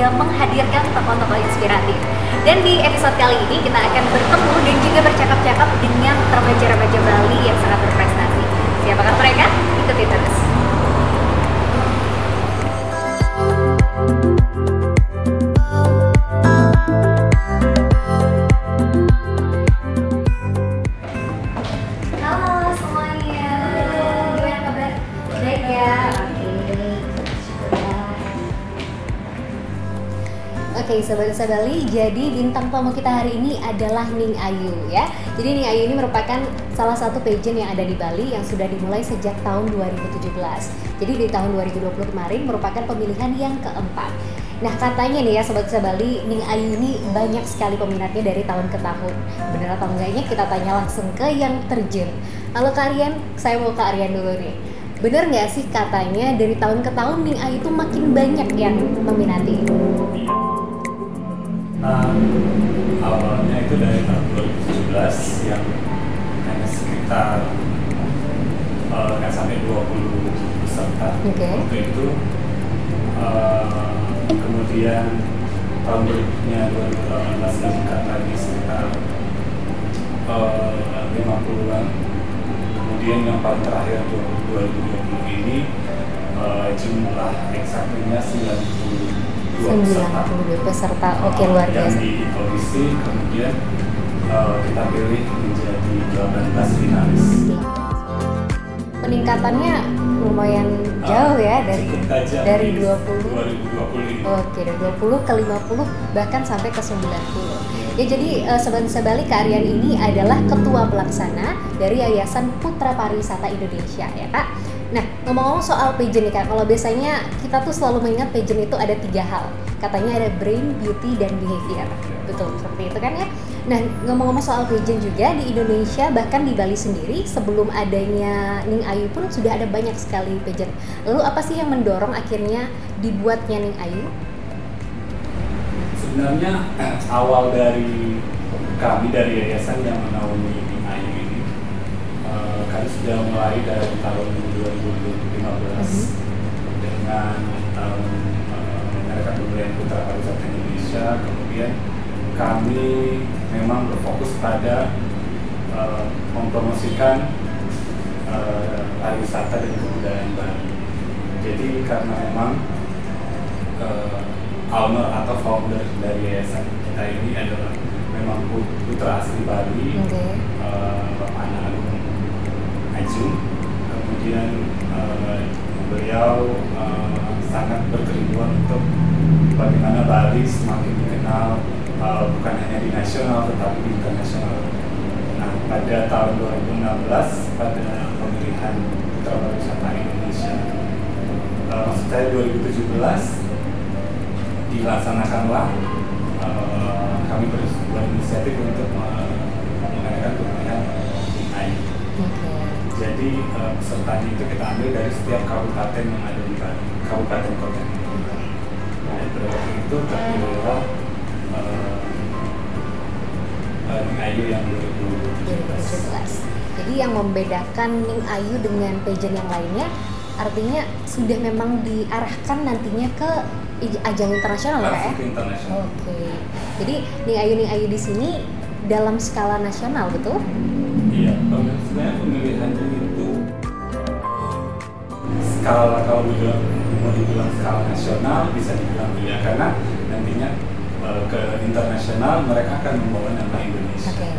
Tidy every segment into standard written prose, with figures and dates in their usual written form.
juga menghadirkan tokoh-tokoh inspiratif. Dan di episode kali ini kita akan bertemu dan juga bercakap-cakap dengan remaja-remaja Bali yang sangat berprestasi. Siapakah mereka? Ikuti terus. Halo semuanya, gimana kabar? Baik ya? Oke, Sobat Bali, jadi bintang tamu kita hari ini adalah Ning Ayu ya. Jadi Ning Ayu ini merupakan salah satu pageant yang ada di Bali yang sudah dimulai sejak tahun 2017. Jadi di tahun 2020 kemarin merupakan pemilihan yang keempat. Nah katanya nih ya Sobat Bali, Ning Ayu ini banyak sekali peminatnya dari tahun ke tahun. Benar atau enggaknya kita tanya langsung ke yang terjun. Halo Kak Aryan, saya mau Kak Aryan dulu nih. Bener nggak sih katanya dari tahun ke tahun Ning Ayu itu makin banyak yang meminati? Awalnya itu dari tahun 2017 yang hanya sekitar nggak sampai 20 peserta. Waktu itu kemudian tahun berikutnya 2018 meningkat lagi sekitar 50-an. Kemudian yang paling terakhir 2020 ini jumlah eksaknya 92 peserta. Oke, luar biasa. Yang di audisi kemudian kita pilih menjadi 18 finalis. Peningkatannya lumayan jauh ya dari 20 2020. Oke, dari 20 ke 50 bahkan sampai ke 90. Ya jadi Sobat Bali, Kak Aryan ini adalah ketua pelaksana dari Yayasan Putra Pariwisata Indonesia ya Kak. Nah, ngomong-ngomong soal pageant nih Kak, kalau biasanya kita tuh selalu mengingat pageant itu ada 3 hal. Katanya ada brain, beauty, dan behavior. Betul, seperti itu kan ya? Nah, ngomong-ngomong soal pageant juga di Indonesia, bahkan di Bali sendiri, sebelum adanya Ning Ayu pun sudah ada banyak sekali pageant. Lalu apa sih yang mendorong akhirnya dibuatnya Ning Ayu? Sebenarnya awal dari kami dari yayasan yang menaungi Ning Ayu ini, kami sudah mulai dari tahun 2015 dengan menyerahkan pemberian Putra Pariwisata Indonesia. Kemudian kami memang berfokus pada mempromosikan pariwisata dan kebudayaan Bali. Jadi karena memang owner atau founder dari yayasan kita ini adalah memang putra asli Bali, Bapak Agung Ajung. Kemudian beliau sangat berkerinduan untuk bagaimana Bali semakin dikenal bukan hanya di nasional tetapi di internasional. Nah, pada tahun 2016 pada pemilihan Putra Pariwisata Indonesia, maksud saya 2017 dilaksanakanlah kami berinisiatif untuk mengadakan pemilihan Ning Ayu. Jadi pesertanya itu kita ambil dari setiap kabupaten yang ada di Bali, kabupaten kota yang ada di Bali. Nah, waktu itu terpilihlah Ning Ayu yang 2017. Jadi yang membedakan Ning Ayu dengan pageant yang lainnya, artinya sudah memang diarahkan nantinya ke ajang internasional ya? Internasional. Oke. Jadi Ning Ayu di sini dalam skala nasional, betul? Iya, sebenarnya pemilihan itu skala, kalau mau dibilang skala nasional bisa dibilang iya, karena nantinya ke internasional mereka akan membawa nama Indonesia. Oke.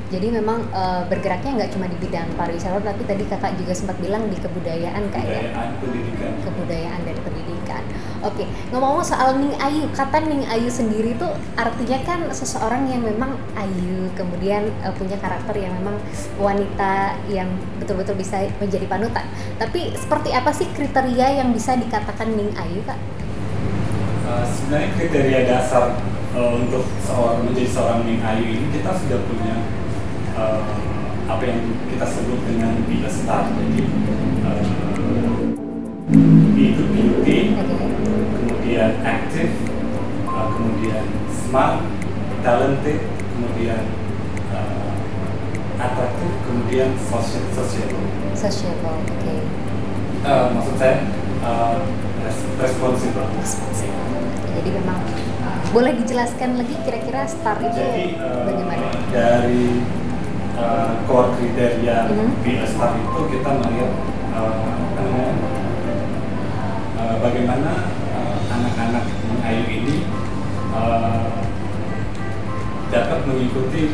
Jadi memang bergeraknya nggak cuma di bidang pariwisata, tapi tadi kakak juga sempat bilang di kebudayaan kayak pendidikan. Kebudayaan dan pendidikan. Oke, ngomong-ngomong soal Ning Ayu, kata Ning Ayu sendiri itu artinya kan seseorang yang memang ayu, kemudian punya karakter yang memang wanita yang betul-betul bisa menjadi panutan. Tapi seperti apa sih kriteria yang bisa dikatakan Ning Ayu, Kak? Sebenarnya kriteria dasar untuk menjadi seorang Ning Ayu ini kita sudah punya apa yang kita sebut dengan be a star. Jadi itu beauty, kemudian active, kemudian smart, talented, kemudian atraktif, kemudian sociable. Sociable, oke. Maksud saya responsibel. Jadi memang boleh dijelaskan lagi kira-kira STAR itu bagaimana? Dari core kriteria Be a Star itu kita melihat bagaimana anak-anak Ayu ini dapat mengikuti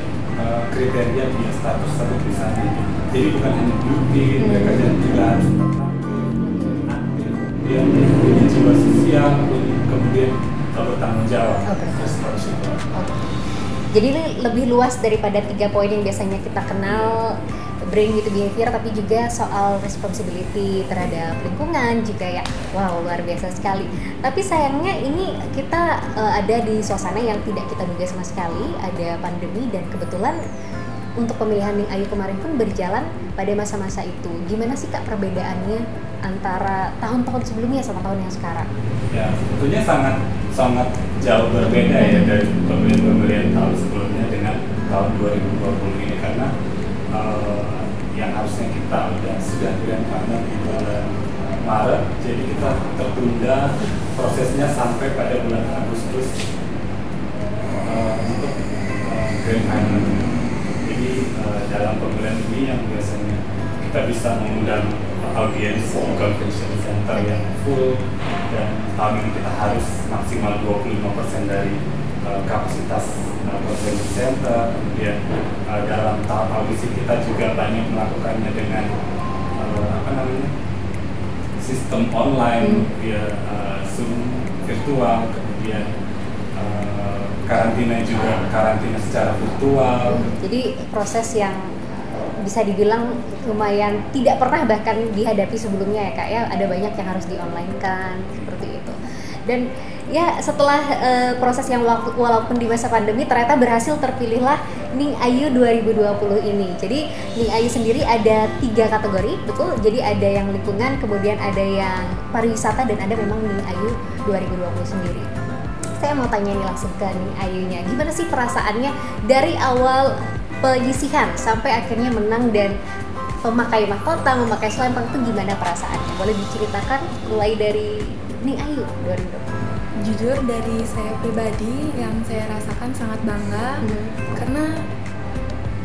kriteria Be a Star tersebut misalnya. Jadi bukan hanya beauty, mereka juga harus aktif, dia punya jiwa sosial, kemudian bertanggung jawab. Responsibel. Jadi ini lebih luas daripada 3 poin yang biasanya kita kenal, brain gitu behavior, tapi juga soal responsibility terhadap lingkungan juga ya. Wow, luar biasa sekali. Tapi sayangnya ini kita ada di suasana yang tidak kita duga sama sekali, ada pandemi, dan kebetulan untuk pemilihan Ning Ayu kemarin pun berjalan pada masa-masa itu. Gimana sih Kak perbedaannya antara tahun-tahun sebelumnya sama tahun yang sekarang? Ya, tentunya sangat jauh berbeda ya dari pemilihan tahun sebelumnya dengan tahun 2020 ini, karena yang harusnya kita sudah grand final di bulan Maret, jadi kita tertunda prosesnya sampai pada bulan Agustus untuk grand final. Jadi dalam pemilihan ini yang biasanya kita bisa mengundang audiens di convention center yang full, dan tahun ini kita harus maksimal 25% dari kapasitas convention center. Kemudian dalam tahap audisi kita juga banyak melakukannya dengan sistem online via Zoom virtual, kemudian karantina secara virtual. Jadi proses yang bisa dibilang lumayan tidak pernah bahkan dihadapi sebelumnya ya Kak ya, ada banyak yang harus di-online-kan seperti itu. Dan ya setelah proses yang walaupun di masa pandemi ternyata berhasil terpilihlah Ning Ayu 2020 ini. Jadi Ning Ayu sendiri ada 3 kategori, betul? Jadi ada yang lingkungan, kemudian ada yang pariwisata, dan ada memang Ning Ayu 2020 sendiri. Saya mau tanya nih langsung ke Ning Ayunya, gimana sih perasaannya dari awal penyisihan sampai akhirnya menang dan memakai mahkota, memakai selempang, itu gimana perasaannya? Boleh diceritakan mulai dari Ning Ayu 2020? Jujur dari saya pribadi yang saya rasakan sangat bangga karena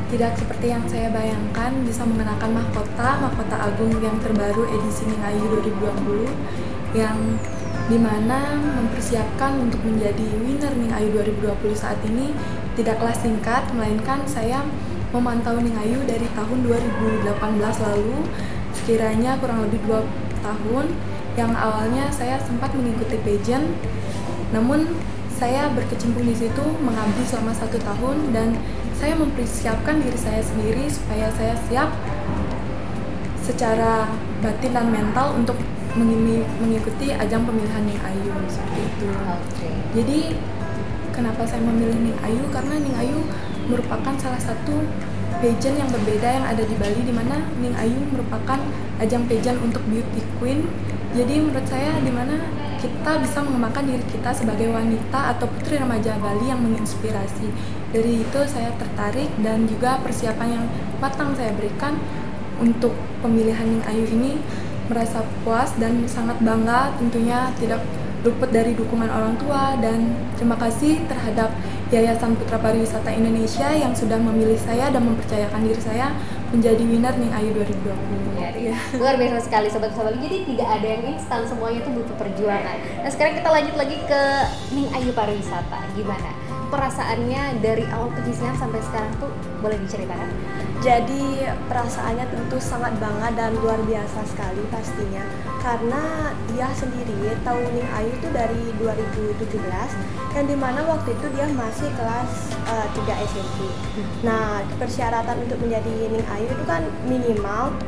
tidak seperti yang saya bayangkan bisa mengenakan mahkota agung yang terbaru edisi Ning Ayu 2020 yang dimana mempersiapkan untuk menjadi winner Ning Ayu 2020 saat ini tidaklah singkat, melainkan saya memantau Ning Ayu dari tahun 2018 lalu, sekiranya kurang lebih 2 tahun, yang awalnya saya sempat mengikuti pageant, namun saya berkecimpung di situ mengabdi selama 1 tahun, dan saya mempersiapkan diri saya sendiri supaya saya siap secara batin dan mental untuk mengikuti ajang pemilihan Ning Ayu seperti itu. Jadi kenapa saya memilih Ning Ayu? Karena Ning Ayu merupakan salah satu pageant yang berbeda yang ada di Bali, di mana Ning Ayu merupakan ajang pageant untuk beauty queen. Jadi menurut saya di mana kita bisa mengembangkan diri kita sebagai wanita atau putri remaja Bali yang menginspirasi. Dari itu saya tertarik, dan juga persiapan yang matang saya berikan untuk pemilihan Ning Ayu ini, merasa puas dan sangat bangga, tentunya tidak luput dari dukungan orang tua, dan terima kasih terhadap Yayasan Putra Pariwisata Indonesia yang sudah memilih saya dan mempercayakan diri saya menjadi winner Ning Ayu 2020. Ya. Luar biasa sekali sobat-sobat. Jadi tidak ada yang instan, semuanya itu butuh perjuangan. Nah sekarang kita lanjut lagi ke Ning Ayu Pariwisata. Gimana perasaannya dari awal penyisihan sampai sekarang tuh, boleh diceritakan? Jadi perasaannya tentu sangat bangga dan luar biasa sekali pastinya, karena dia sendiri tahu Ning Ayu itu dari 2017, yang dimana waktu itu dia masih kelas 3 SMP. Nah, persyaratan untuk menjadi Ning Ayu itu kan minimal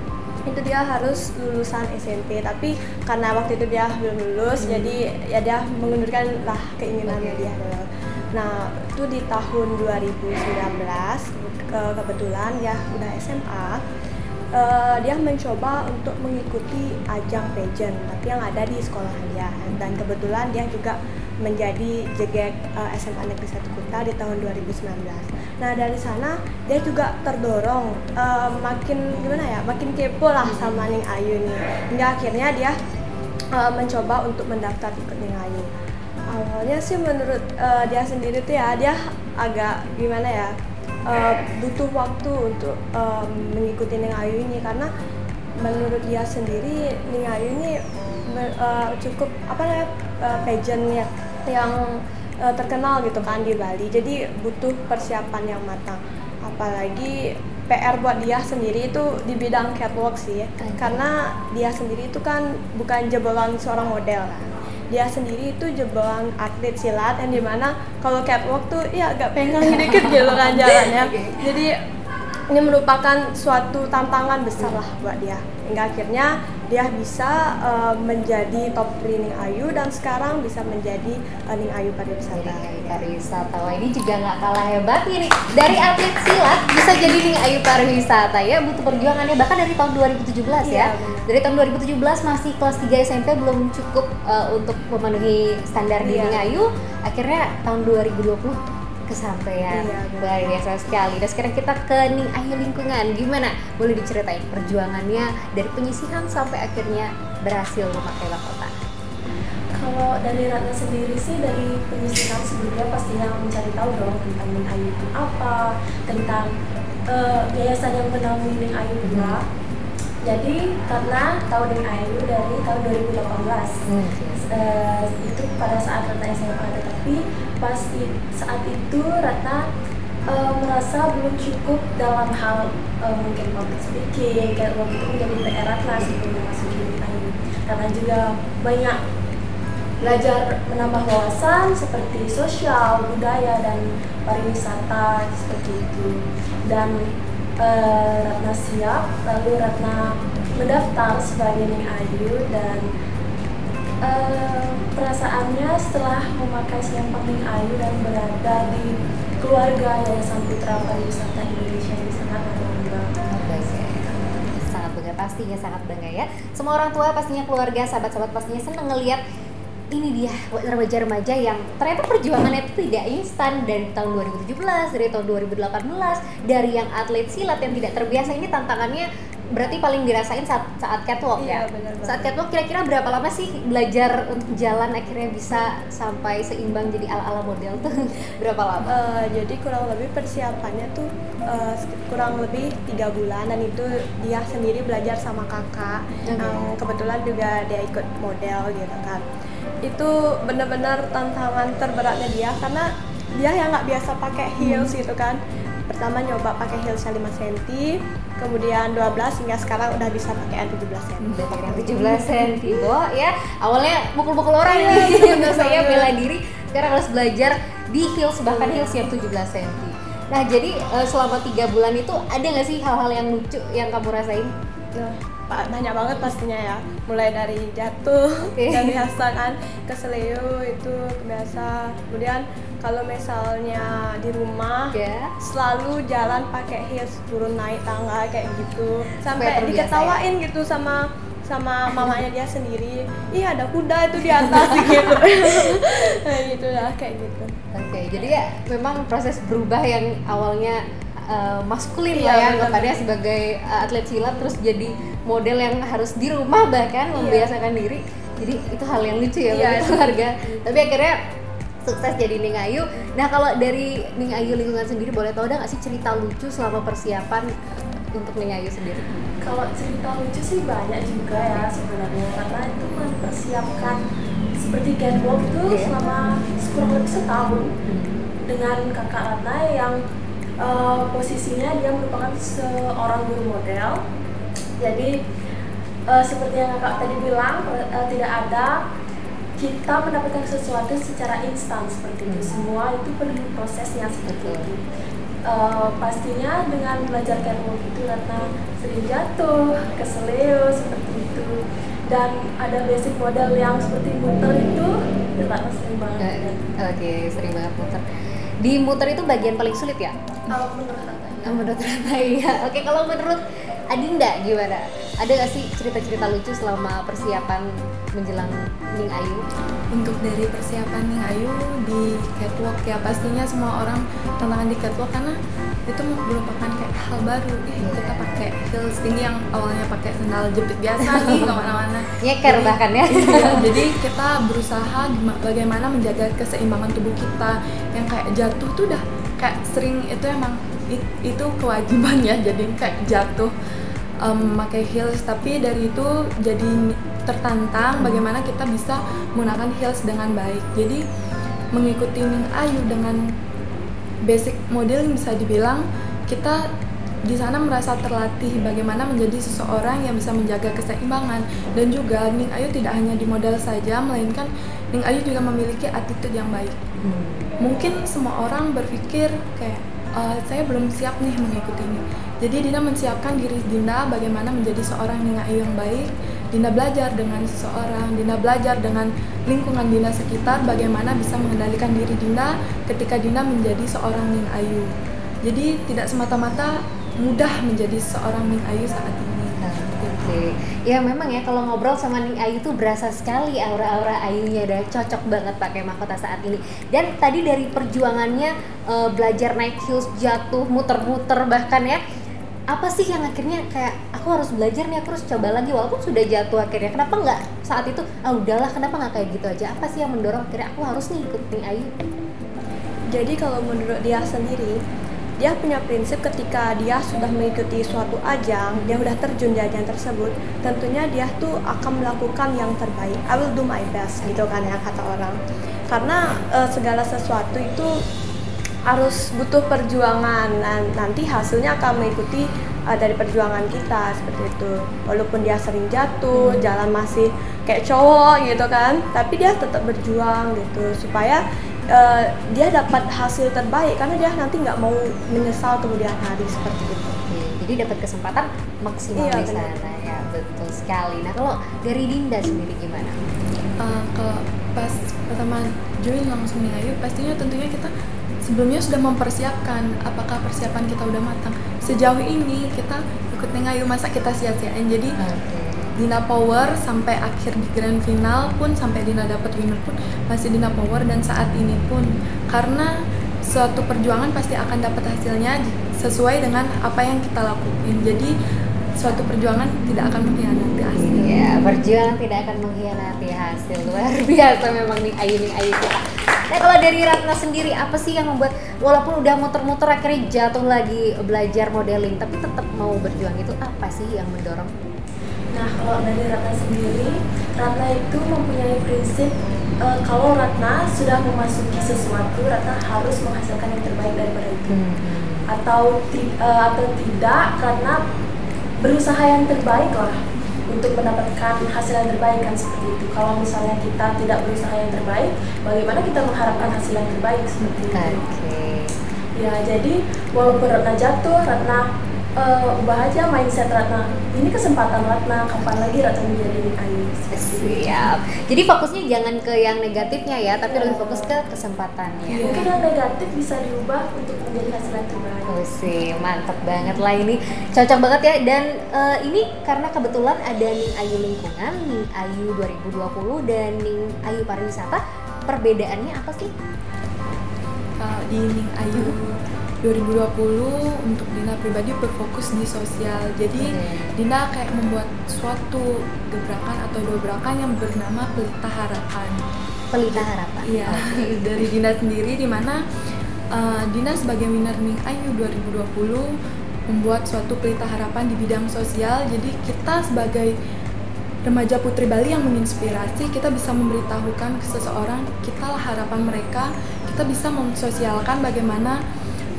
itu dia harus lulusan SMP, tapi karena waktu itu dia belum lulus, jadi ya dia mengundurkan lah keinginannya dia dulu. Nah, itu di tahun 2019 kebetulan ya udah SMA, dia mencoba untuk mengikuti ajang pageant tapi yang ada di sekolah dia, dan kebetulan dia juga menjadi JGEK SMA Negeri 1 Kuta di tahun 2019. Nah dari sana dia juga terdorong makin kepo lah sama Ning Ayu nih, hingga akhirnya dia mencoba untuk mendaftar ikut Ning Ayu. Awalnya sih menurut dia sendiri tuh ya, dia agak gimana ya, butuh waktu untuk mengikuti Ning Ayu ini, karena menurut dia sendiri Ning Ayu ini cukup pageant ya, yang terkenal gitu kan di Bali, jadi butuh persiapan yang matang. Apalagi PR buat dia sendiri itu di bidang catwalk sih, karena dia sendiri itu kan bukan jebolan seorang model kan. Dia sendiri itu jebolan atlet silat, yang dimana kalau catwalk tuh ya agak penggang dikit gitu kan jalannya. Jadi ini merupakan suatu tantangan besar lah buat dia, hingga akhirnya dia bisa menjadi top 3 Ning Ayu, dan sekarang bisa menjadi Ning Ayu Pariwisata. Pariwisata, wah ini juga nggak kalah hebatnya nih, dari atlet silat bisa jadi Ning Ayu Pariwisata ya, butuh perjuangannya bahkan dari tahun 2017 ya. Dari tahun 2017 masih kelas 3 SMP, belum cukup untuk memenuhi standar di Ning Ayu, akhirnya tahun 2020 kesampaian. Luar biasa sekali. Dan sekarang kita ke Ning Ayu Lingkungan. Gimana? Boleh diceritain perjuangannya dari penyisihan sampai akhirnya berhasil memakai mahkota? Kalau dari Ratna sendiri sih, dari penyisihan sebelumnya pastinya mencari tahu dong tentang Ning Ayu itu apa, tentang yayasan yang menaungi Ning Ayu pula. Jadi karena tahu Ning Ayu dari tahun 2018, itu pada saat Ratna SMA, tetapi pas saat itu Ratna merasa belum cukup dalam hal mungkin public speaking, kayak waktu itu menjadi PR Ratna sebelum memasuki Ning Ayu. Karena juga banyak belajar menambah wawasan seperti sosial, budaya, dan pariwisata seperti itu. Dan Ratna siap, lalu Ratna mendaftar sebagai Ning Ayu, dan perasaannya setelah memakai selempang Ning Ayu dan berada di keluarga Yayasan Putra Pariwisata Indonesia ini sangat bangga. Sangat bangga, pastinya sangat bangga ya. Semua orang tua pastinya, keluarga, sahabat-sahabat pastinya senang ngelihat ini dia remaja-remaja yang ternyata perjuangannya itu tidak instan, dari tahun 2017, dari tahun 2018, dari yang atlet silat yang tidak terbiasa. Ini tantangannya berarti paling dirasain saat catwalk ya? Saat catwalk kira-kira berapa lama sih belajar untuk jalan akhirnya bisa sampai seimbang jadi ala-ala model tuh? Berapa lama? Jadi kurang lebih persiapannya tuh kurang lebih 3 bulan, dan itu dia sendiri belajar sama kakak yang kebetulan juga dia ikut model gitu kan. Itu benar-benar tantangan terberatnya dia, karena dia yang nggak biasa pakai heels gitu kan. Pertama nyoba pakai heels 5 cm, kemudian 12, hingga sekarang udah bisa pakai yang 17 cm. Pakai yang 17 cm, ya. Awalnya mukul-mukul orang nih, untuk saya bela diri. Sekarang harus belajar di heels, bahkan heels yang 17 cm. Nah, jadi selama 3 bulan itu ada nggak sih hal-hal yang lucu yang kamu rasain? Banyak banget pastinya ya, mulai dari jatuh yang biasa kan, keseleo itu biasa. Kemudian kalau misalnya di rumah selalu jalan pakai heels, turun naik tangga kayak gitu, sampai diketawain gitu sama mamanya dia sendiri. Iya, ada kuda itu di atas gitu. Kayak gitu lah, kayak gitu. Jadi ya memang proses berubah yang awalnya maskulin lah ya anggapannya sebagai atlet silat, terus jadi model yang harus di rumah bahkan membiasakan diri. Jadi itu hal yang lucu ya bagi keluarga. Tapi akhirnya sukses jadi Ning Ayu. Nah, kalau dari Ning Ayu Lingkungan sendiri, boleh tahu ada nggak sih cerita lucu selama persiapan untuk Ning Ayu sendiri? Kalau cerita lucu sih banyak juga ya sebenarnya, karena itu mempersiapkan seperti catwalk itu selama kurang lebih setahun dengan kakak Ratna yang posisinya dia merupakan seorang guru model. Jadi seperti yang kakak tadi bilang, tidak ada kita mendapatkan sesuatu secara instan seperti itu. Semua itu perlu prosesnya seperti itu. Pastinya dengan belajar catwalk itu Ratna sering jatuh, keseleo seperti itu. Dan ada basic model yang seperti muter itu, Ratna sering banget. Sering banget muter. Di muter itu bagian paling sulit ya? Menurut Ratna. Menurut Ratna iya. Oke, kalau menurut Adinda gimana? Ada gak sih cerita-cerita lucu selama persiapan menjelang Ning Ayu? Untuk dari persiapan Ning Ayu di catwalk ya pastinya semua orang tantangan di catwalk karena itu merupakan kayak hal baru. Kita pakai heels tinggi yang awalnya pakai sandal jepit biasa nih kemana-mana. Nyeker bahkan ya. Iya, jadi kita berusaha bagaimana menjaga keseimbangan tubuh kita yang kayak jatuh tuh udah kayak sering itu emang itu kewajiban ya, jadi kayak jatuh pakai heels, tapi dari itu jadi tertantang bagaimana kita bisa menggunakan heels dengan baik. Jadi mengikuti Ning Ayu dengan basic modeling bisa dibilang kita di sana merasa terlatih bagaimana menjadi seseorang yang bisa menjaga keseimbangan, dan juga Ning Ayu tidak hanya di model saja melainkan Ning Ayu juga memiliki attitude yang baik. Mungkin semua orang berpikir kayak saya belum siap nih mengikuti ini. Jadi Dina menyiapkan diri Dina bagaimana menjadi seorang Ning Ayu yang baik. Dina belajar dengan seseorang, Dina belajar dengan lingkungan Dina sekitar bagaimana bisa mengendalikan diri Dina ketika Dina menjadi seorang Ning Ayu. Jadi tidak semata-mata mudah menjadi seorang Ning Ayu saat ini. Oke. Ya memang ya kalau ngobrol sama Ning Ayu tuh berasa sekali aura-aura Ayunya, udah cocok banget pakai mahkota saat ini. Dan tadi dari perjuangannya belajar naik heels, jatuh, muter-muter bahkan ya. Apa sih yang akhirnya kayak aku harus belajar nih, aku harus coba lagi walaupun sudah jatuh akhirnya. Kenapa nggak saat itu udahlah, kenapa nggak kayak gitu aja? Apa sih yang mendorong akhirnya aku harus nih ikut Ning Ayu? Jadi kalau menurut dia sendiri, dia punya prinsip ketika dia sudah mengikuti suatu ajang, dia udah terjun di ajang tersebut, tentunya dia tuh akan melakukan yang terbaik. I will do my best gitu kan ya kata orang. Karena segala sesuatu itu harus butuh perjuangan, dan nanti hasilnya akan mengikuti dari perjuangan kita seperti itu. Walaupun dia sering jatuh, jalan masih kayak cowok gitu kan, tapi dia tetap berjuang gitu supaya dia dapat hasil terbaik, karena dia nanti nggak mau menyesal kemudian hari seperti itu. Jadi dapat kesempatan maksimal di sana ya, betul sekali. Nah kalau dari Dinda sendiri gimana? Kalau pas pertama join langsung Ning Ayu, pastinya tentunya kita sebelumnya sudah mempersiapkan apakah persiapan kita udah matang. Sejauh ini kita ikut Ning Ayu, masa kita sia-siain. Jadi Dina power sampai akhir di grand final pun, sampai Dina dapat winner pun masih Dina power, dan saat ini pun karena suatu perjuangan pasti akan dapat hasilnya sesuai dengan apa yang kita lakuin. Jadi suatu perjuangan tidak akan mengkhianati hasil. Iya, perjuangan tidak akan mengkhianati hasil. Luar biasa memang Ning Ayu kita. Nah kalau dari Ratna sendiri, apa sih yang membuat walaupun udah muter-muter akhirnya jatuh lagi belajar modeling tapi tetap mau berjuang, itu apa sih yang mendorong? Nah kalau dari Ratna sendiri, Ratna itu mempunyai prinsip kalau Ratna sudah memasuki sesuatu, Ratna harus menghasilkan yang terbaik daripada itu. Atau tidak, Ratna berusaha yang terbaik lah untuk mendapatkan hasil yang terbaik kan, seperti itu. Kalau misalnya kita tidak berusaha yang terbaik, bagaimana kita mengharapkan hasil yang terbaik seperti itu? Ya jadi walaupun Ratna jatuh, Ratna ubah aja mindset Ratna. Ini kesempatan Ratna, kapan lagi Ratna menjadi Ning Ayu? Siap. Jadi fokusnya jangan ke yang negatifnya ya, tapi lebih fokus ke kesempatannya. Mungkin yang negatif bisa diubah untuk menjadi hasil yang terbaik. Oh sih, mantap banget lah ini, cocok banget ya. Dan ini karena kebetulan ada Ning Ayu Lingkungan, Ning Ayu 2020 dan Ning Ayu Pariwisata. Perbedaannya apa sih? Kalau di Ning Ayu 2020 untuk Dina pribadi berfokus di sosial. Jadi Dina kayak membuat suatu gebrakan atau dobrakan yang bernama Pelita Harapan. Pelita Harapan? Iya, dari Dina sendiri, di mana Dina sebagai winner Ning Ayu 2020 membuat suatu pelita harapan di bidang sosial. Jadi kita sebagai remaja putri Bali yang menginspirasi, kita bisa memberitahukan ke seseorang, kitalah harapan mereka. Kita bisa mensosialkan bagaimana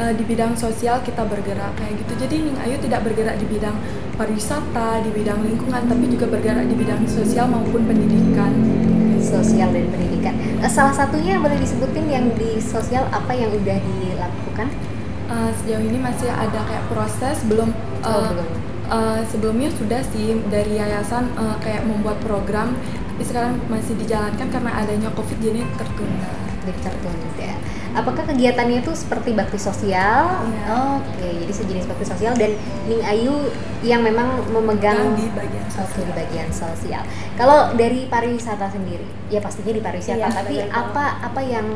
di bidang sosial kita bergerak kayak gitu. Jadi Ning Ayu tidak bergerak di bidang pariwisata, di bidang lingkungan, tapi juga bergerak di bidang sosial maupun pendidikan. Sosial dan pendidikan. Salah satunya boleh disebutin yang di sosial apa yang udah dilakukan? Sejauh ini masih ada kayak proses, belum. Sebelumnya sudah sih dari yayasan kayak membuat program, tapi sekarang masih dijalankan karena adanya COVID jadi tertunda. Jadi tertunda. Apakah kegiatannya itu seperti bakti sosial? Iya. Oke, jadi sejenis bakti sosial dan Ning Ayu yang memang memegang di bagian Oke, di bagian sosial. Kalau dari pariwisata sendiri, ya pastinya di pariwisata, Iya, tapi betul. apa yang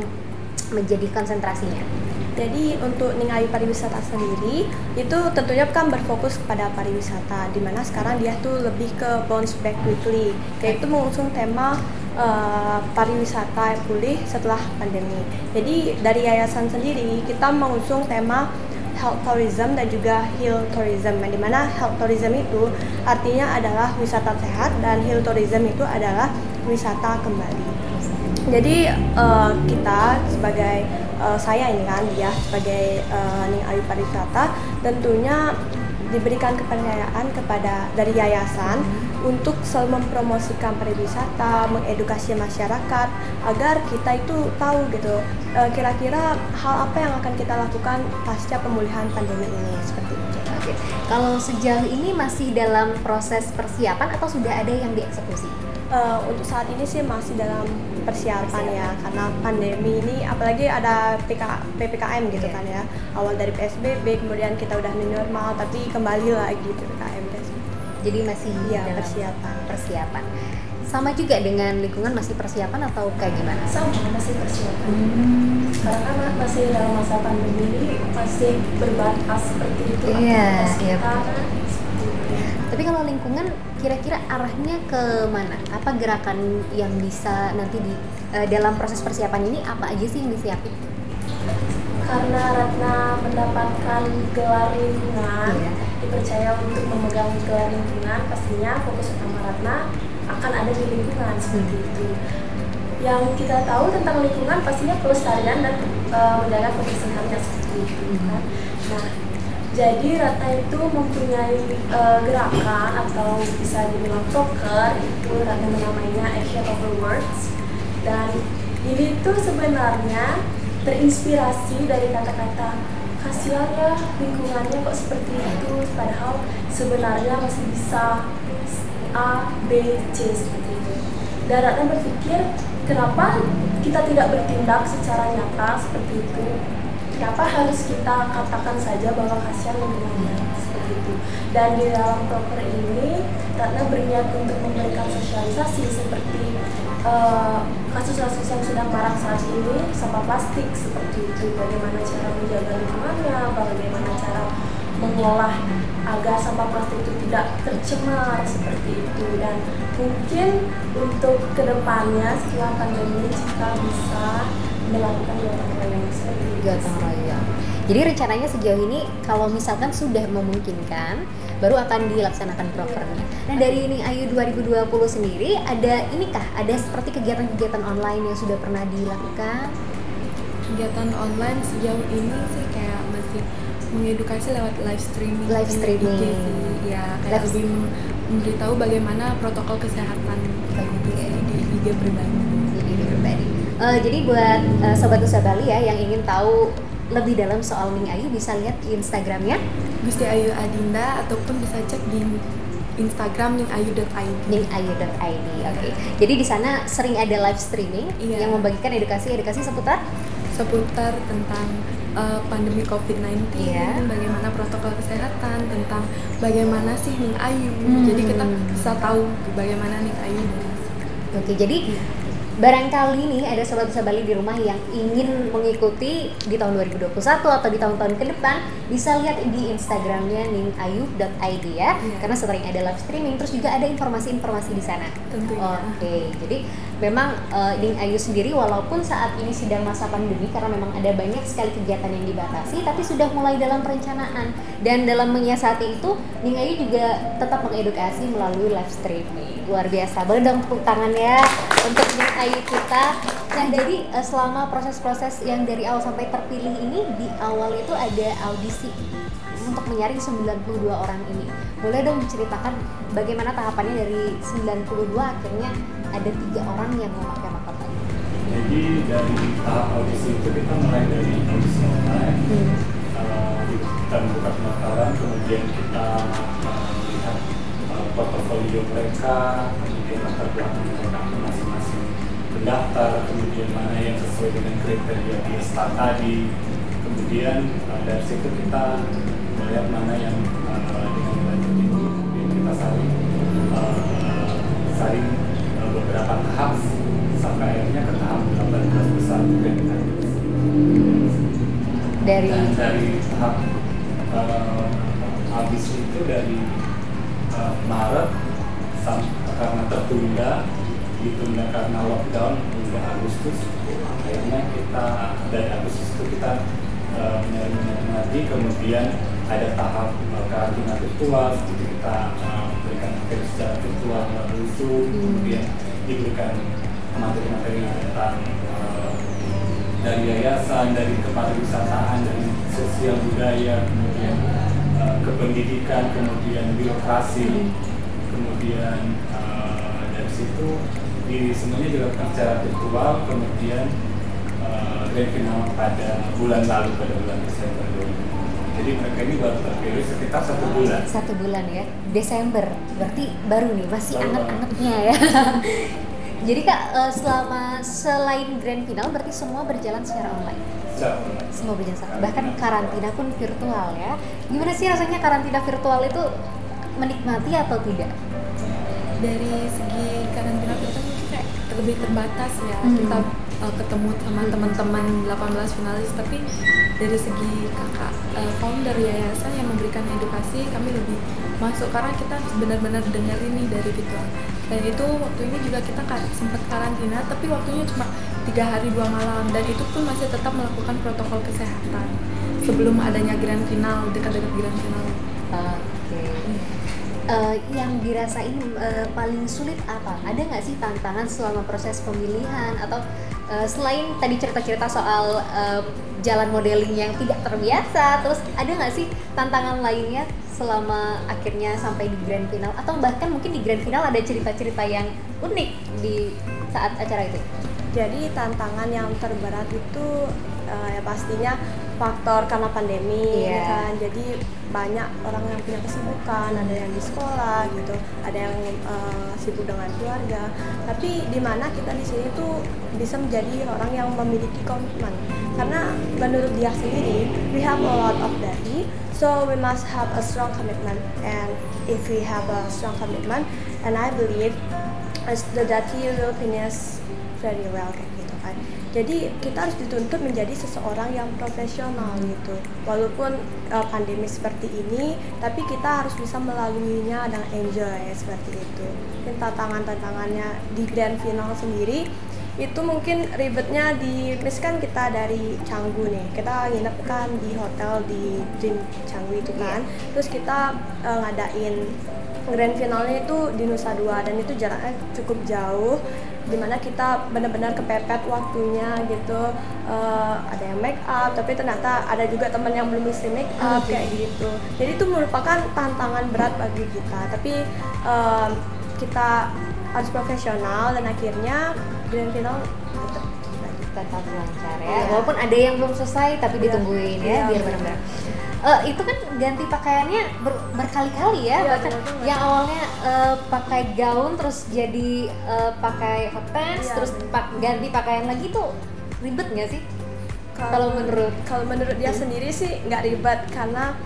menjadi konsentrasinya? Jadi untuk Ning Ayu pariwisata sendiri itu tentunya kan berfokus kepada pariwisata, di mana sekarang dia tuh lebih ke bounce back quickly, yaitu mengusung tema pariwisata pulih setelah pandemi. Jadi dari yayasan sendiri kita mengusung tema health tourism dan juga heal tourism, yang dimana health tourism itu artinya adalah wisata sehat dan heal tourism itu adalah wisata kembali. Jadi kita sebagai saya ini kan dia sebagai Ning Ayu pariwisata tentunya diberikan kepercayaan kepada dari yayasan untuk selalu mempromosikan pariwisata, mengedukasi masyarakat agar kita itu tahu gitu kira-kira hal apa yang akan kita lakukan pasca pemulihan pandemi ini, seperti itu. Oke. Kalau sejauh ini masih dalam proses persiapan atau sudah ada yang dieksekusi? Untuk saat ini sih masih dalam persiapan ya, karena pandemi ini apalagi ada PPKM gitu kan ya. Awal dari PSBB, kemudian kita udah new normal, tapi kembali lagi PPKM guys. Jadi masih dalam persiapan. Sama juga dengan lingkungan, masih persiapan atau kayak gimana? Sama, masih persiapan. Karena kan masih dalam masa pandemi ini masih berbatas seperti itu. Iya, aktivitas iya. kita kan seperti itu. Tapi kalau lingkungan kira-kira arahnya ke mana? Apa gerakan yang bisa nanti di dalam proses persiapan ini apa aja sih yang disiapin? Karena Ratna mendapatkan gelar lingkungan, Iya. dipercaya untuk memegang gelar lingkungan, pastinya fokus utama Ratna akan ada di lingkungan seperti itu. Yang kita tahu tentang lingkungan pastinya pelestarian dan menjaga kebersihannya seperti itu kan. Nah, jadi Ratna itu mempunyai gerakan atau bisa dibilang proker, itu Ratna menamainya Action Over Words, dan ini tuh sebenarnya terinspirasi dari kata-kata kasihan ya lingkungannya kok seperti itu, padahal sebenarnya masih bisa A, B, C seperti itu. Dan Ratna berpikir kenapa kita tidak bertindak secara nyata seperti itu, kenapa harus kita katakan saja bahwa kasihan lingkungannya seperti itu. Dan di dalam proker ini Ratna berniat untuk memberikan sosialisasi seperti kasus-kasus yang sedang marak saat ini, sampah plastik seperti itu, bagaimana cara menjaga lingkungannya, bagaimana cara mengolah agar sampah plastik itu tidak tercemar seperti itu. Dan mungkin untuk kedepannya setelah pandemi kita bisa melakukan gotong royong seperti itu. Gotong royong. Jadi rencananya sejauh ini kalau misalkan sudah memungkinkan baru akan dilaksanakan prokernya. Nah, dari Ning Ayu 2020 sendiri ada seperti kegiatan-kegiatan online yang sudah pernah dilakukan? Kegiatan online sejauh ini sih kayak masih mengedukasi lewat live streaming. Live streaming. IG sih. Ya, kayak lebih memberitahu bagaimana protokol kesehatan di IG pribadi. Jadi buat Sobat Nusa Bali ya yang ingin tahu lebih dalam soal Ning Ayu bisa lihat di Instagramnya Gusti Ayu Adinda ataupun bisa cek di Instagram ningayu.id. ningayu.id. Oke. Jadi di sana sering ada live streaming yang membagikan edukasi seputar tentang pandemi COVID-19, bagaimana protokol kesehatan, tentang bagaimana sih Ning Ayu. Jadi kita bisa tahu bagaimana Ning Ayu. Oke, jadi barangkali nih ada Sobat Nusa Bali di rumah yang ingin mengikuti di tahun 2021 atau di tahun-tahun ke depan, bisa lihat di Instagramnya ningayu.id ya, karena sering ada live streaming, terus juga ada informasi-informasi di sana. Tentunya. Oke, jadi memang Ning Ayu sendiri walaupun saat ini sedang masa pandemi karena memang ada banyak sekali kegiatan yang dibatasi, tapi sudah mulai dalam perencanaan dan dalam menyiasati itu Ning Ayu juga tetap mengedukasi melalui live streaming. Luar biasa, boleh dong tepuk tangan ya untuk Ning Ayu kita. Nah, jadi selama proses-proses yang dari awal sampai terpilih ini, di awal itu ada audisi untuk menyaring 92 orang ini. Boleh dong diceritakan bagaimana tahapannya dari 92 akhirnya ada 3 orang yang memakai mahkota ini? Jadi dari tahap audisi itu kita mulai dari audisi online, kita membuka pendaftaran, kemudian kita melihat portofolio mereka, kemudian latar belakang mereka masing-masing. mendaftar, kemudian mana yang sesuai dengan kriteria di start tadi, kemudian dari situ kita melihat mana yang dengan nilai tertinggi, kemudian kita saling beberapa tahap sampai akhirnya ke tahap 18 besar grand finals. Dari tahap habis itu dari Maret karena ditunda karena lockdown hingga Agustus, akhirnya kita dari Agustus itu kita menyering lagi, kemudian ada tahap karantina virtual seperti kita berikan materi secara virtual melalui Zoom, kemudian diberikan materi-materi tentang dari yayasan, dari kepariwisataan, dari sosial budaya, kemudian kependidikan, kemudian birokrasi, kemudian dari situ semuanya dilakukan secara virtual, kemudian grand final pada bulan lalu, pada bulan Desember 2020. Jadi mereka ini baru terpilih sekitar 1 bulan. 1 bulan ya, Desember, berarti baru nih, masih anget-angetnya ya. Jadi Kak, selain grand final berarti semua berjalan secara online? Semua berjalan, bahkan karantina pun virtual ya. Gimana sih rasanya karantina virtual itu, menikmati atau tidak? Dari segi karantina virtual mungkin kayak lebih terbatas ya, kita ketemu sama teman-teman 18 finalis, tapi dari segi kakak founder yayasan yang memberikan edukasi, kami lebih masuk karena kita benar-benar dengar ini dari virtual. Dan itu waktu ini juga kita sempat karantina, tapi waktunya cuma 3 hari 2 malam, dan itu pun masih tetap melakukan protokol kesehatan sebelum adanya grand final, dekat-dekat grand final. Yang dirasain paling sulit apa? Ada nggak sih tantangan selama proses pemilihan, atau selain tadi cerita-cerita soal jalan modeling yang tidak terbiasa, terus ada nggak sih tantangan lainnya selama akhirnya sampai di grand final, atau bahkan mungkin di grand final ada cerita-cerita yang unik di saat acara itu? Jadi tantangan yang terberat itu ya pastinya faktor karena pandemi, kan. Jadi banyak orang yang punya kesibukan, ada yang di sekolah gitu, ada yang sibuk dengan keluarga. Tapi di mana kita di sini tuh bisa menjadi orang yang memiliki komitmen. Karena menurut dia sendiri, we have a lot of daddy, so we must have a strong commitment. And if we have a strong commitment, and I believe the daddy will finish very well kayak gitu kan. Jadi kita harus dituntut menjadi seseorang yang profesional gitu. Walaupun pandemi seperti ini, tapi kita harus bisa melaluinya dengan enjoy seperti itu. Dan tantangannya di grand final sendiri itu mungkin ribetnya misalkan kita dari Canggu nih, kita nginep kan di hotel di Dream Canggu itu kan, terus kita ngadain grand finalnya itu di Nusa Dua, dan itu jaraknya cukup jauh, dimana kita benar-benar kepepet waktunya gitu. Ada yang make up, tapi ternyata ada juga teman yang belum bisa make up kayak gitu. Jadi itu merupakan tantangan berat bagi kita, tapi kita harus profesional, dan akhirnya grand final tetap lancar ya. Walaupun ada yang belum selesai tapi ditungguin ya biar benar-benar. Itu kan ganti pakaiannya berkali-kali ya, bahkan yang awalnya pakai gaun terus jadi pakai hot pants, terus ganti pakaian lagi tuh ribet nggak sih? Kalau menurut dia sendiri sih nggak ribet, karena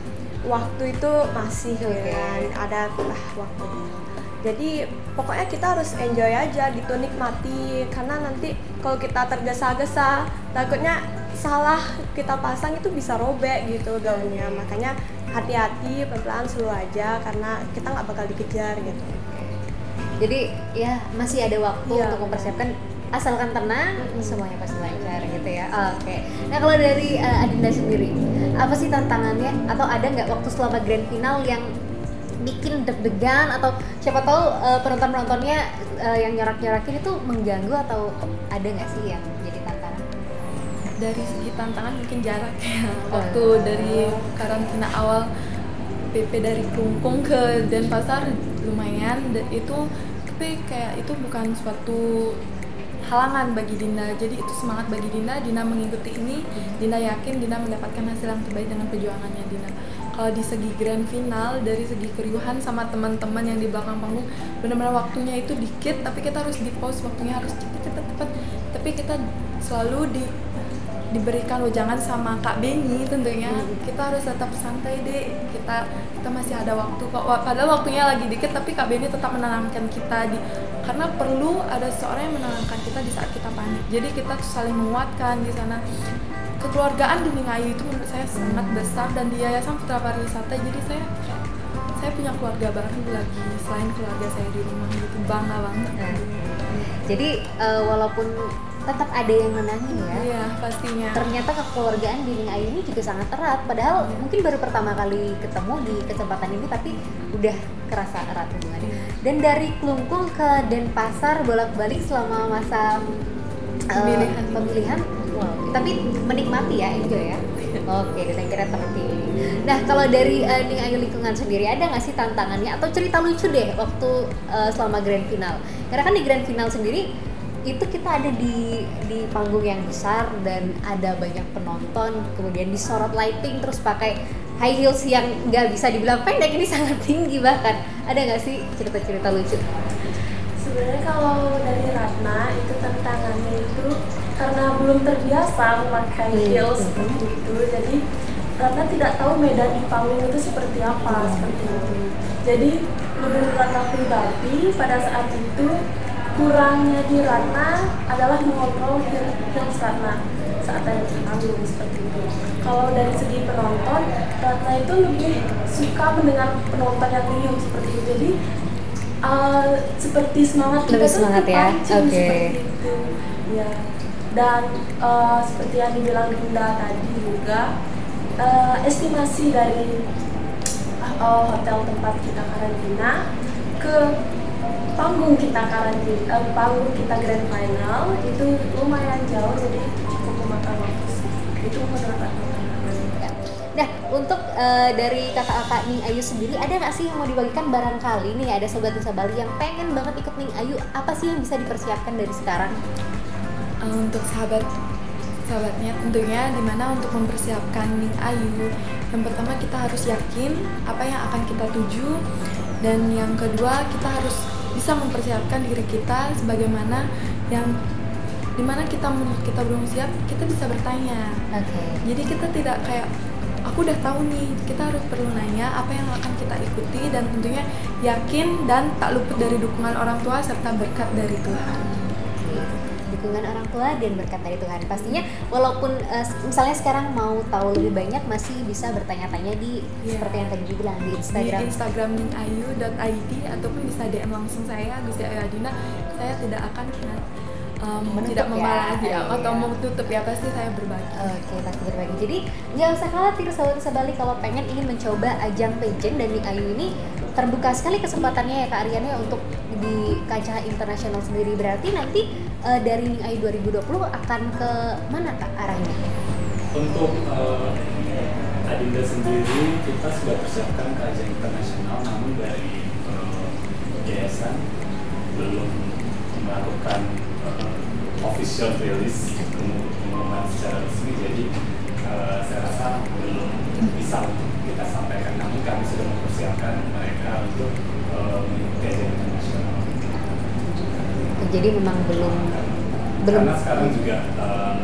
waktu itu masih kan ada waktu. Jadi pokoknya kita harus enjoy aja gitu, nikmati, karena nanti kalau kita tergesa-gesa takutnya salah kita pasang itu bisa robek gitu gaunnya. Makanya hati-hati, pelan-pelan slow aja, karena kita nggak bakal dikejar gitu. Jadi ya masih ada waktu untuk mempersiapkan, asalkan tenang semuanya pasti lancar gitu ya. Nah kalau dari Adinda sendiri, apa sih tantangannya, atau ada nggak waktu selama grand final yang bikin deg-degan, atau siapa tahu penonton-penontonnya yang nyorak-nyorakin itu mengganggu, atau ada nggak sih yang jadi tantangan? Dari segi tantangan mungkin jarak ya, waktu dari karantina awal PP dari Kelungkung ke Denpasar lumayan, itu tapi kayak itu bukan suatu halangan bagi Dinda, jadi itu semangat bagi Dinda. Dinda mengikuti ini, Dinda yakin Dinda mendapatkan hasil yang terbaik dengan perjuangannya Dinda. Kalau di segi grand final, dari segi keriuhan sama teman-teman yang di belakang panggung, benar-benar waktunya itu dikit, tapi kita harus di pause, waktunya harus cepet-cepet cepat, tapi kita selalu diberikan wejangan sama Kak Beni tentunya. Kita harus tetap santai deh, kita masih ada waktu kok, padahal waktunya lagi dikit, tapi Kak Beni tetap menenangkan kita karena perlu ada seorang yang menenangkan kita di saat kita panik. Jadi kita saling menguatkan di sana. Kekeluargaan di Ning Ayu itu menurut saya sangat besar, dan di Yayasan Putra Pariwisata jadi saya punya keluarga baru lagi selain keluarga saya di rumah gitu, bangga banget. Jadi walaupun tetap ada yang menangin ya. Iya, pastinya. Ternyata kekeluargaan di Ning Ayu ini juga sangat erat. Padahal mungkin baru pertama kali ketemu di kesempatan ini, tapi udah kerasa erat hubungannya. Dan dari Klungkung ke Denpasar bolak-balik selama masa pemilihan. Wow. Tapi menikmati ya, enjoy ya. Oke, dan akhirnya terpilih. Nah, kalau dari Ning Ayu lingkungan sendiri ada nggak sih tantangannya atau cerita lucu deh waktu selama grand final? Karena kan di grand final sendiri itu kita ada di panggung yang besar dan ada banyak penonton, kemudian disorot lighting, terus pakai high heels yang nggak bisa dibilang pendek, ini sangat tinggi bahkan. Ada nggak sih cerita-cerita lucu? Sebenarnya kalau dari Ratna itu tantangannya itu karena belum terbiasa memakai heels seperti itu, jadi Ratna tidak tahu medan di panggung itu seperti apa, seperti itu. Jadi menurut Ratna pribadi pada saat itu kurangnya di Ratna adalah mengontrol heels Ratna saat ada di panggung seperti itu. Kalau dari segi penonton, Ratna itu lebih suka mendengar penonton yang riuh seperti itu. Jadi seperti semangat kita lebih semangat ya. Seperti itu. Ya. Dan seperti yang dibilang Dinda tadi juga, estimasi dari hotel tempat kita karantina ke panggung kita grand final itu lumayan jauh, jadi cukup memakan waktu. Itu menurut aku. Nah, untuk dari kakak-kakak Ning Ayu sendiri, ada nggak sih yang mau dibagikan barangkali nih ada sobat Nusa Bali yang pengen banget ikut Ning Ayu, apa sih yang bisa dipersiapkan dari sekarang? Untuk sahabatnya tentunya dimana untuk mempersiapkan Ning Ayu, yang pertama kita harus yakin apa yang akan kita tuju, dan yang kedua kita harus bisa mempersiapkan diri kita sebagaimana yang dimana kita belum siap, kita bisa bertanya. Jadi kita tidak kayak aku udah tahu nih, kita harus perlu nanya apa yang akan kita ikuti, dan tentunya yakin dan tak luput dari dukungan orang tua serta berkat dari Tuhan. Dukungan orang tua dan berkat dari Tuhan. Pastinya walaupun misalnya sekarang mau tahu lebih banyak, masih bisa bertanya-tanya di seperti yang tadi dibilang di Instagram. Di Instagram ningayu.id ataupun bisa DM langsung saya, Gusti Ayu Adina. Saya tidak akan tidak membalas atau mau tutup ya, pasti saya berbagi. Oke, pasti berbagi. Jadi nggak usah khawatir sobat Nusa Bali kalau pengen ingin mencoba ajang pageant, dan Ning Ayu ini terbuka sekali kesempatannya ya Kak Ariana untuk di kancah internasional sendiri. Berarti nanti dari Ning Ayu 2020 akan ke mana Kak arahnya? Untuk Adinda sendiri kita sudah persiapkan ke ajang internasional, namun dari yayasan belum melakukan official release pengumuman secara resmi, jadi saya rasa belum bisa untuk kita sampaikan, namun kami sudah mempersiapkan mereka untuk mengikuti ajang internasional. Jadi memang belum karena sekarang juga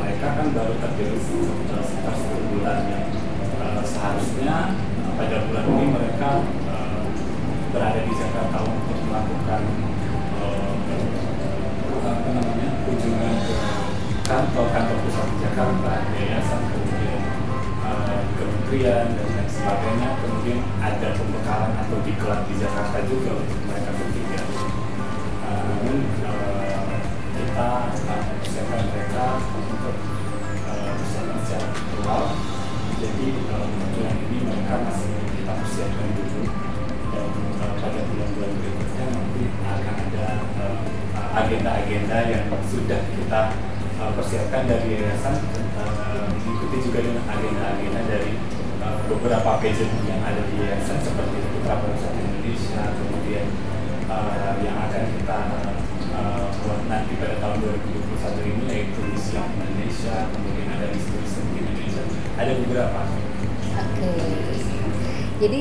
mereka kan baru terpilih sekitar 1 bulan ya. Seharusnya pada bulan ini mereka berada di Jakarta untuk melakukan kunjungan ke kantor pusat di Jakarta, yayasan, kemudian kementerian dan lain sebagainya. Kemudian ada pembekalan atau diklat di Jakarta juga untuk mereka bertiga. Namun kita persiapkan mereka untuk persiapan secara virtual. Jadi bulan ini mereka masih kita persiapkan dulu, dan pada bulan-bulan berikutnya nanti akan ada agenda-agenda yang sudah kita persiapkan dari yayasan, mengikuti juga dengan agenda-agenda dari beberapa pageant yang ada di yayasan seperti Putra Pariwisata Indonesia, kemudian yang akan kita buat nanti pada tahun 2021 ini yaitu Miss Young Indonesia, kemudian ada Miss Tourism Indonesia, ada beberapa. Jadi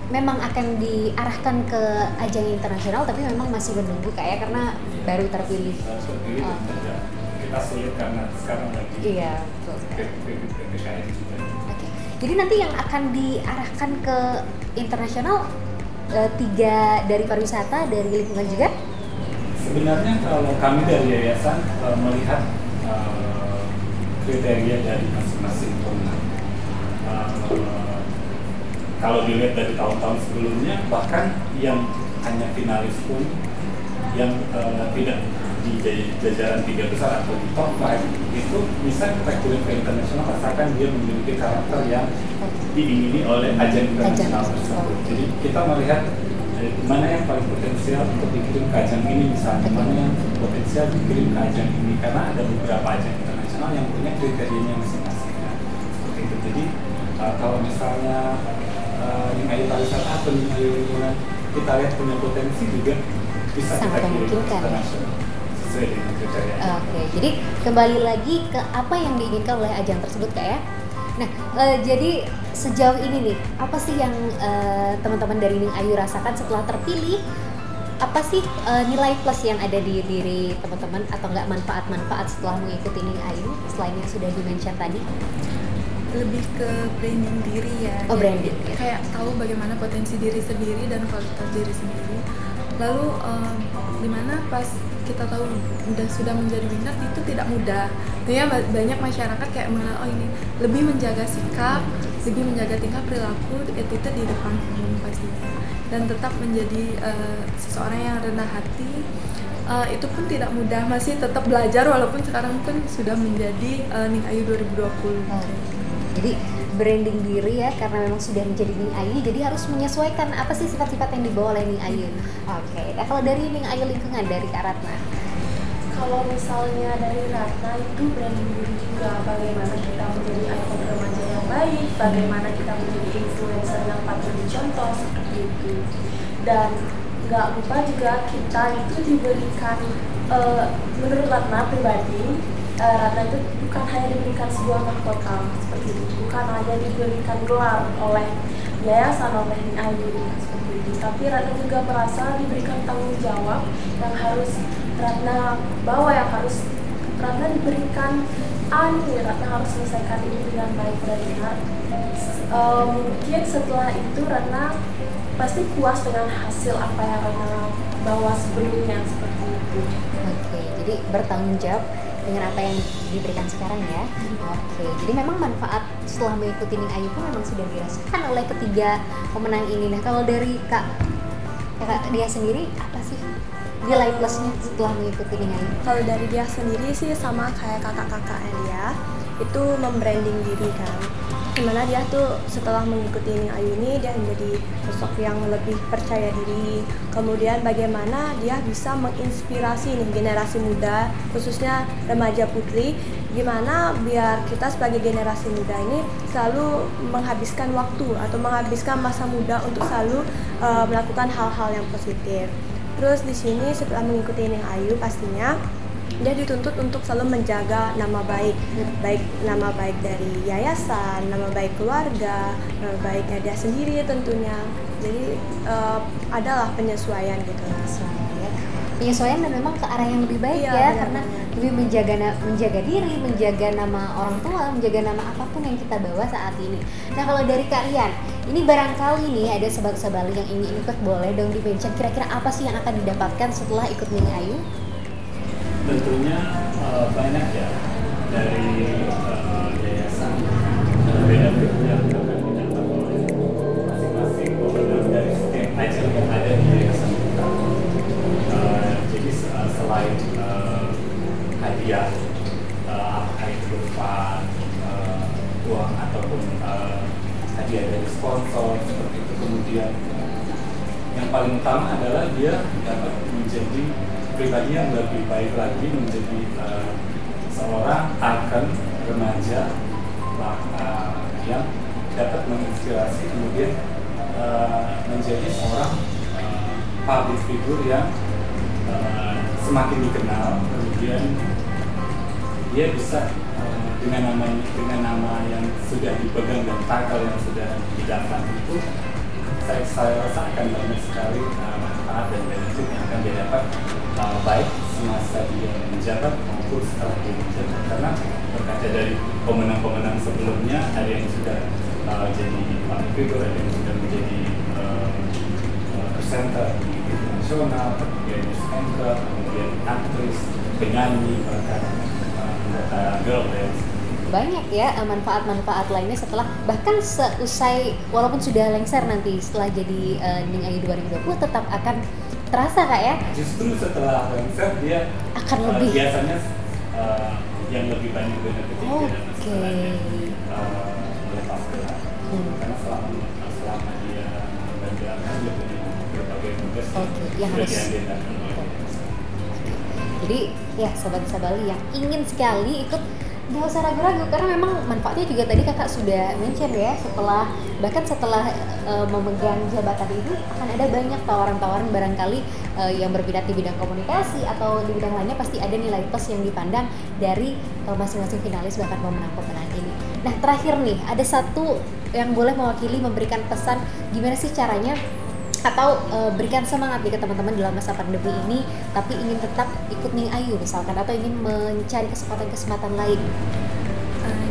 memang akan diarahkan ke ajang internasional, tapi memang masih menunggu Kak ya, karena baru terpilih. Dan tidak kita sulit karena sekarang lagi Iya, betul sekali. PPKM juga. Oke. Jadi nanti yang akan diarahkan ke internasional 3 dari pariwisata, dari lingkungan juga? Sebenarnya kalau kami dari yayasan melihat kriteria dari masing-masing pemenang. Kalau dilihat dari tahun-tahun sebelumnya, bahkan yang hanya finalis pun yang tidak di jajaran 3 besar atau di top 5 itu bisa kita kirim ke internasional asalkan dia memiliki karakter yang diingini oleh ajang internasional tersebut. Jadi kita melihat mana yang paling potensial untuk dikirim ke ajang ini, misalnya mana yang potensial dikirim ke ajang ini, karena ada beberapa ajang internasional yang punya kriterianya masing-masing. Seperti itu. Jadi kalau misalnya Ning Ayu Pariwisata atau Ning Ayu Lingkungan kita lihat punya potensi juga bisa sangat kita kirim ke memungkinkan. internasional sesuai dengan kriteria. Oke, jadi kembali lagi ke apa yang diinginkan oleh ajang tersebut Kak ya. Nah, jadi sejauh ini nih, apa sih yang teman-teman dari Ning Ayu rasakan setelah terpilih? Apa sih nilai plus yang ada di diri teman-teman atau enggak manfaat-manfaat setelah mengikuti Ning Ayu selain yang sudah di-mention tadi? Lebih ke branding diri ya. Oh, branding. Kayak tahu bagaimana potensi diri sendiri dan kualitas diri sendiri. Lalu dimana pas kita tahu sudah menjadi winner itu tidak mudah. Ya banyak masyarakat kayak mengenal ini lebih menjaga sikap, lebih menjaga tingkah perilaku, attitude di depan umum pastinya, dan tetap menjadi seseorang yang rendah hati. Itu pun tidak mudah, masih tetap belajar walaupun sekarang pun sudah menjadi Ning Ayu 2020. Jadi branding diri ya, karena memang sudah menjadi Ning Ayu, jadi harus menyesuaikan apa sih sifat-sifat yang dibawa oleh Ning Ayu. Oke. Nah kalau dari Ning Ayu Lingkungan, dari Kak Ratna? Kalau misalnya dari Ratna itu branding diri juga, bagaimana kita menjadi ikon remaja yang baik, bagaimana kita menjadi influencer yang patut dicontoh seperti itu. Dan nggak lupa juga kita itu diberikan, menurut Ratna pribadi, Ratna itu bukan hanya diberikan sebuah mahkota seperti itu, bukan hanya diberikan gelar oleh yayasan, oleh Ning Ayu seperti itu, tapi Ratna juga merasa diberikan tanggung jawab yang harus Ratna bawa, yang harus Ratna diberikan Ratna harus selesaikan ini dengan baik dan benar. Mungkin setelah itu Ratna pasti puas dengan hasil apa yang Ratna bawa sebelumnya seperti itu. Oke, jadi bertanggung jawab dengan apa yang diberikan sekarang ya. Oke, jadi memang manfaat setelah mengikuti Ning Ayu pun memang sudah dirasakan oleh ketiga pemenang ini. Nah kalau dari Kak dia sendiri, apa sih nilai plusnya setelah mengikuti Ning Ayu? Kalau dari dia sendiri sih sama kayak kakak-kakaknya dia, itu membranding diri kan. Dimana dia tuh setelah mengikuti Ning Ayu ini dia menjadi sosok yang lebih percaya diri. Kemudian bagaimana dia bisa menginspirasi nih generasi muda, khususnya remaja putri, gimana biar kita sebagai generasi muda ini selalu menghabiskan waktu atau menghabiskan masa muda untuk selalu melakukan hal-hal yang positif. Terus di sini setelah mengikuti Ning Ayu pastinya dia dituntut untuk selalu menjaga nama baik, baik nama baik dari yayasan, nama baik keluarga, nama baiknya dia sendiri tentunya. Jadi adalah penyesuaian gitu. Penyesuaian dan memang ke arah yang lebih baik Iya, ya, benar, karena benar. lebih menjaga diri, menjaga nama orang tua, menjaga nama apapun yang kita bawa saat ini. Nah kalau dari Kak Rian, ini barangkali nih ada sebali yang ingin ikut, boleh dong di-mention kira-kira apa sih yang akan didapatkan setelah ikut Ning Ayu? Tentunya banyak ya, dari yayasan benefit yang akan didapat oleh masing-masing pemenang dari setiap ajang yang ada di yayasan kita. Jadi selain hadiah, apakah itu berupa uang ataupun hadiah dari sponsor seperti itu, kemudian yang paling utama adalah dia dapat menjadi pribadi yang lebih baik lagi, menjadi seorang ikon remaja yang dapat menginspirasi, kemudian menjadi seorang public figure yang semakin dikenal, kemudian dia bisa dengan nama yang sudah dipegang dan title yang sudah didapat itu, saya rasa akan banyak sekali manfaat dan benefit yang akan dia dapat, baik semasa dia menjabat maupun setelah dia menjabat, karena berkaca dari pemenang-pemenang sebelumnya ada yang sudah jadi public figure, ada yang sudah menjadi presenter di TV nasional, kemudian news anchor, kemudian aktris, penyanyi, bahkan anggota girl band. Banyak ya manfaat-manfaat lainnya setelah bahkan seusai walaupun sudah lengser nanti setelah jadi Ning Ayu 2020 tetap akan terasa Kak ya? Justru setelah lengser dia akan lebih biasanya yang lebih banyak benefitnya adalah setelah dia melepas gelar. Karena selama dia menjalankan dia punya berbagai tugas yang sudah harus diagendakan oleh. Jadi ya Sobat Sabali yang ingin sekali ikut, nggak usah ragu-ragu karena memang manfaatnya juga tadi kakak sudah mention ya, bahkan setelah memegang jabatan ini akan ada banyak tawaran-tawaran barangkali yang berminat di bidang komunikasi atau di bidang lainnya pasti ada nilai plus yang dipandang dari masing-masing finalis bahkan pemenang-pemenang ini. Nah terakhir nih ada satu yang boleh mewakili memberikan pesan gimana sih caranya atau berikan semangat nih ke teman-teman dalam masa pandemi ini tapi ingin tetap ikut Ning Ayu misalkan atau ingin mencari kesempatan-kesempatan lain.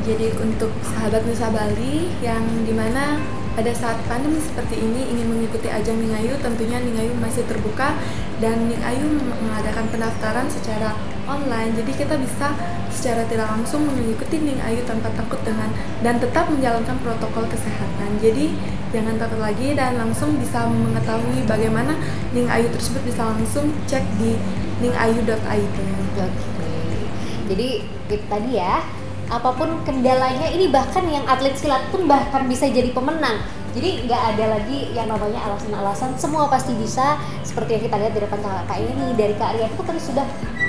Jadi untuk sahabat Nusa Bali yang dimana pada saat pandemi seperti ini ingin mengikuti ajang Ning Ayu, tentunya Ning Ayu masih terbuka dan Ning Ayu mengadakan pendaftaran secara online, jadi kita bisa secara tidak langsung mengikuti Ning Ayu tanpa takut dan tetap menjalankan protokol kesehatan. Jadi jangan takut lagi dan langsung bisa mengetahui bagaimana Ning Ayu tersebut bisa langsung cek di ningayu.id. Oke. Jadi itu tadi ya, apapun kendalanya ini bahkan yang atlet silat pun bahkan bisa jadi pemenang. Jadi nggak ada lagi yang namanya alasan-alasan, semua pasti bisa. Seperti yang kita lihat di depan kakak ini dari Kak Arya itu tadi sudah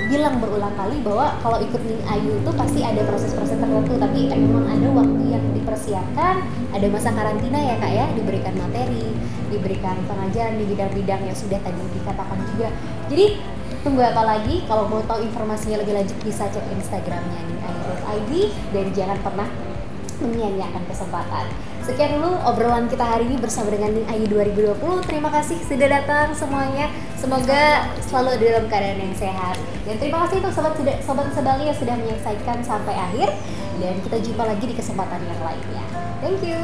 bilang berulang kali bahwa kalau ikut Ning Ayu itu pasti ada proses-proses tertentu, tapi memang ada waktu yang dipersiapkan, ada masa karantina ya Kak ya, diberikan materi, diberikan pengajaran di bidang-bidang yang sudah tadi dikatakan juga. Jadi tunggu apa lagi? Kalau mau tahu informasinya lebih lanjut bisa cek Instagramnya ningayu.id dan jangan pernah menyia-nyiakan kesempatan. Sekian dulu obrolan kita hari ini bersama dengan Ning Ayu 2020. Terima kasih sudah datang semuanya. Semoga selalu ada dalam keadaan yang sehat. Dan terima kasih untuk sobat Sabali yang sudah menyaksikan sampai akhir. Dan kita jumpa lagi di kesempatan yang lainnya. Thank you.